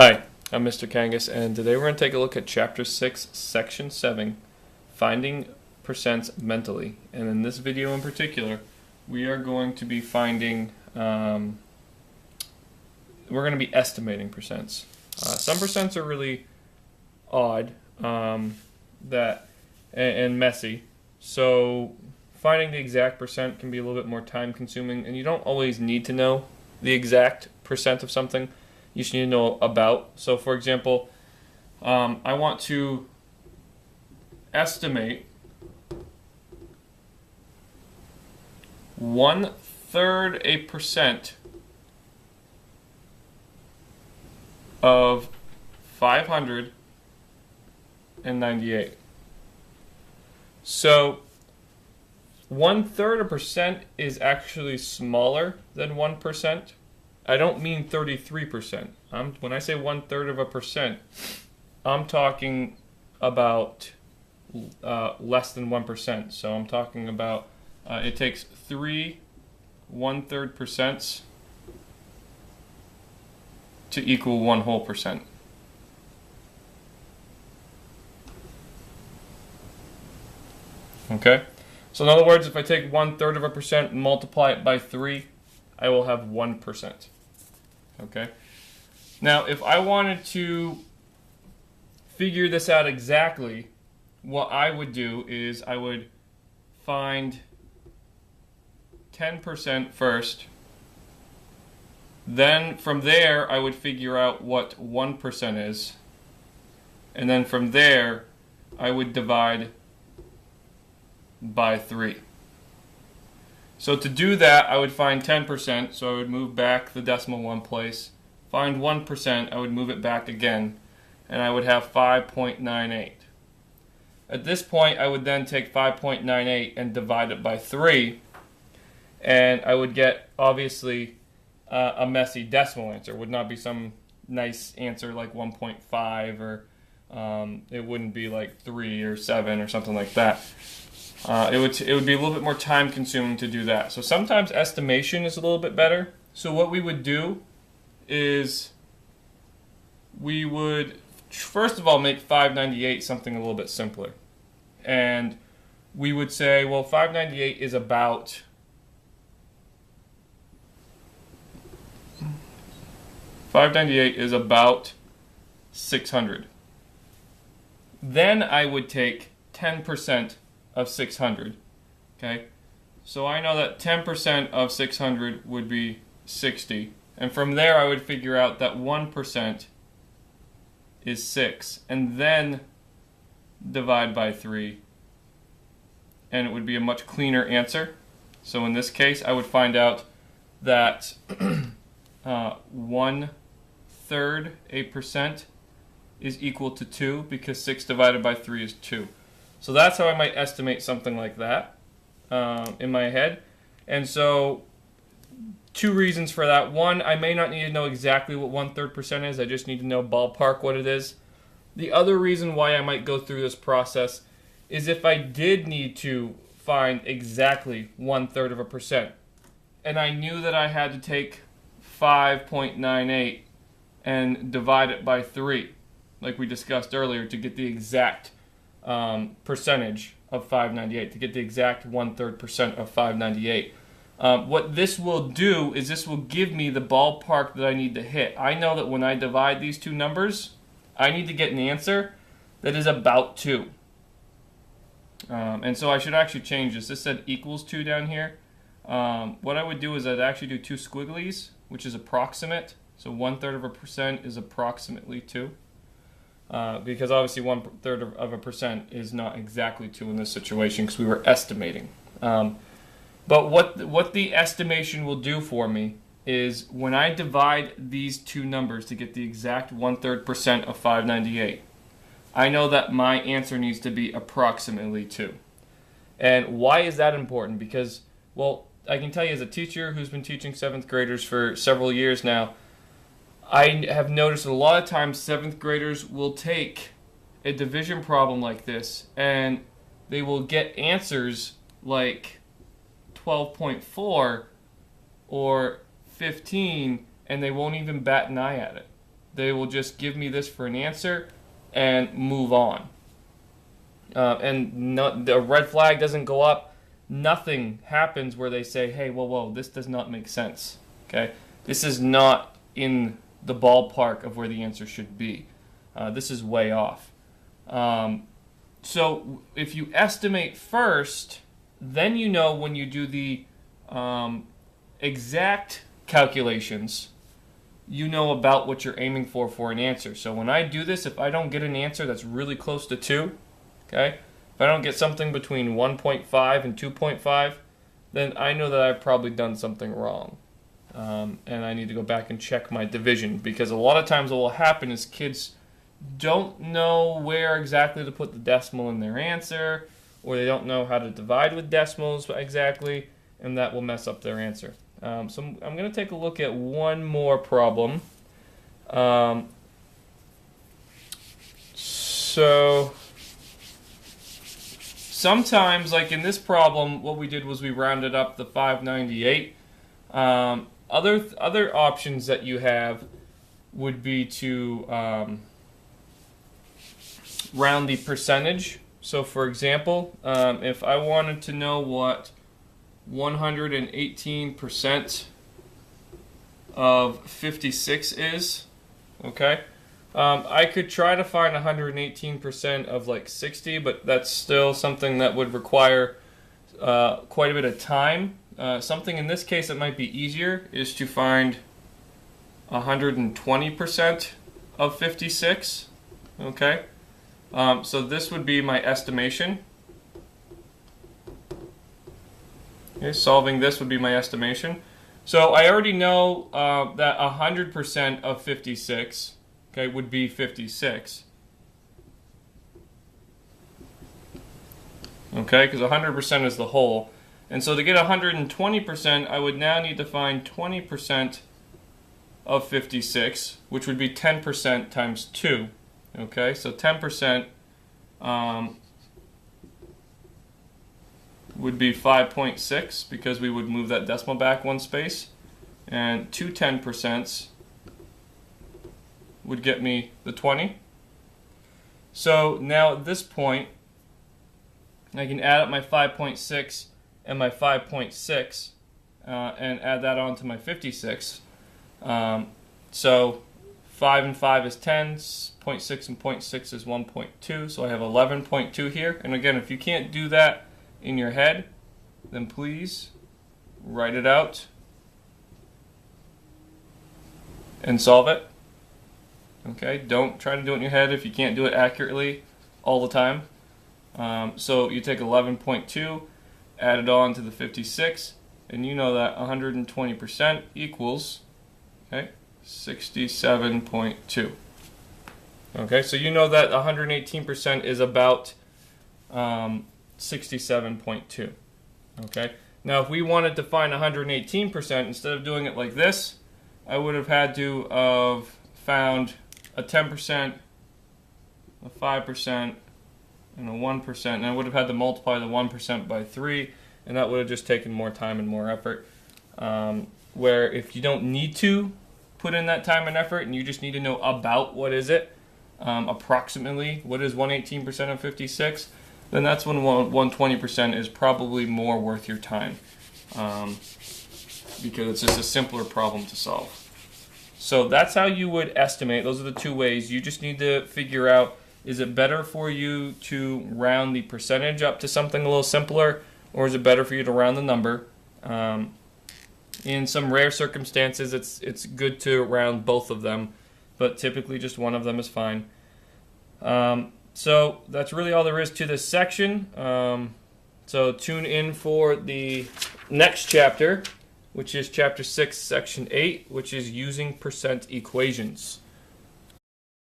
Hi, I'm Mr. Kangas, and today we're going to take a look at Chapter 6, Section 7, Finding Percents Mentally. And in this video in particular, we are going to be we're going to be estimating percents. Some percents are really odd and messy, so finding the exact percent can be a little bit more time consuming, and you don't always need to know the exact percent of something. You just need to know about. So, for example, I want to estimate 1/3% of 598. So 1/3% is actually smaller than 1%. I don't mean 33%. When I say 1/3%, I'm talking about less than 1%. So I'm talking about it takes 3 1/3% to equal 1 whole percent. Okay? So in other words, if I take 1/3%, multiply it by 3, I will have 1%. Okay? Now, if I wanted to figure this out exactly, what I would do is I would find 10% first. Then from there, I would figure out what 1% is. And then from there, I would divide by 3. So to do that, I would find 10%, so I would move back the decimal one place. Find 1%, I would move it back again, and I would have 5.98. At this point, I would then take 5.98 and divide it by 3, and I would get, obviously, a messy decimal answer. It would not be some nice answer like 1.5, or it wouldn't be like 3 or 7 or something like that. It would be a little bit more time consuming to do that. So sometimes estimation is a little bit better. So what we would do is we would first of all make 598 something a little bit simpler. And we would say, well, 598 is about 600. Then I would take 10% of 600. Okay? So I know that 10% of 600 would be 60. And from there I would figure out that 1% is 6. And then divide by 3. And it would be a much cleaner answer. So in this case, I would find out that 1/3% is equal to 2, because 6 divided by 3 is 2. So that's how I might estimate something like that in my head. And so 2 reasons for that. One, I may not need to know exactly what 1/3% is. I just need to know ballpark what it is. The other reason why I might go through this process is if I did need to find exactly 1/3%, and I knew that I had to take 5.98 and divide it by 3, like we discussed earlier, to get the exact percentage of 598, to get the exact 1/3% of 598. What this will do is this will give me the ballpark that I need to hit. I know that when I divide these two numbers, I need to get an answer that is about 2. And so I should actually change this. This said equals 2 down here. What I would do is I'd actually do 2 squigglies, which is approximate. So 1/3% is approximately 2. Because obviously 1/3% is not exactly 2 in this situation, because we were estimating. But what the estimation will do for me is when I divide these two numbers to get the exact 1/3% of 598, I know that my answer needs to be approximately 2. And why is that important? Because, well, I can tell you as a teacher who's been teaching 7th graders for several years now, I have noticed a lot of times 7th graders will take a division problem like this and they will get answers like 12.4 or 15, and they won't even bat an eye at it. They will just give me this for an answer and move on. The red flag doesn't go up. Nothing happens where they say, hey, whoa, this does not make sense. Okay? This is not in the ballpark of where the answer should be. This is way off. So if you estimate first, then you know when you do the exact calculations, you know about what you're aiming for an answer. So when I do this, if I don't get an answer that's really close to 2, okay, if I don't get something between 1.5 and 2.5, then I know that I've probably done something wrong. And I need to go back and check my division, because a lot of times what will happen is kids don't know where exactly to put the decimal in their answer, or they don't know how to divide with decimals exactly, and that will mess up their answer. So I'm going to take a look at one more problem. So sometimes, like in this problem, what we did was we rounded up the 598. Other options that you have would be to round the percentage. So for example, if I wanted to know what 118% of 56 is, okay, I could try to find 118% of like 60, but that's still something that would require quite a bit of time. Something in this case that might be easier is to find 120% of 56, okay? So this would be my estimation. Okay, solving this would be my estimation. So I already know that 100% of 56, okay, would be 56. Okay, because 100% is the whole. And so to get 120%, I would now need to find 20% of 56, which would be 10% times 2. Okay, so 10% would be 5.6, because we would move that decimal back one space. And 2 10% would get me the 20. So now at this point, I can add up my 5.6 and my 5.6 and add that on to my 56. So 5 and 5 is 10, 0.6 and 0.6 is 1.2, so I have 11.2 here. And again, if you can't do that in your head, then please write it out and solve it. Okay, don't try to do it in your head if you can't do it accurately all the time. So you take 11.2, add it on to the 56, and you know that 120% equals, okay, 67.2. Okay, so you know that 118% is about 67.2. Okay, now if we wanted to find 118%, instead of doing it like this, I would have had to have found a 10%, a 5%, and a 1%, and I would have had to multiply the 1% by 3, and that would have just taken more time and more effort. Where if you don't need to put in that time and effort, and you just need to know about what is it, approximately what is 118% of 56, then that's when 120% is probably more worth your time, because it's just a simpler problem to solve. So that's how you would estimate. Those are the two ways. You just need to figure out, is it better for you to round the percentage up to something a little simpler, or is it better for you to round the number? In some rare circumstances, it's good to round both of them, but typically just one of them is fine. So that's really all there is to this section. So tune in for the next chapter, which is Chapter 6, Section 8, which is using percent equations.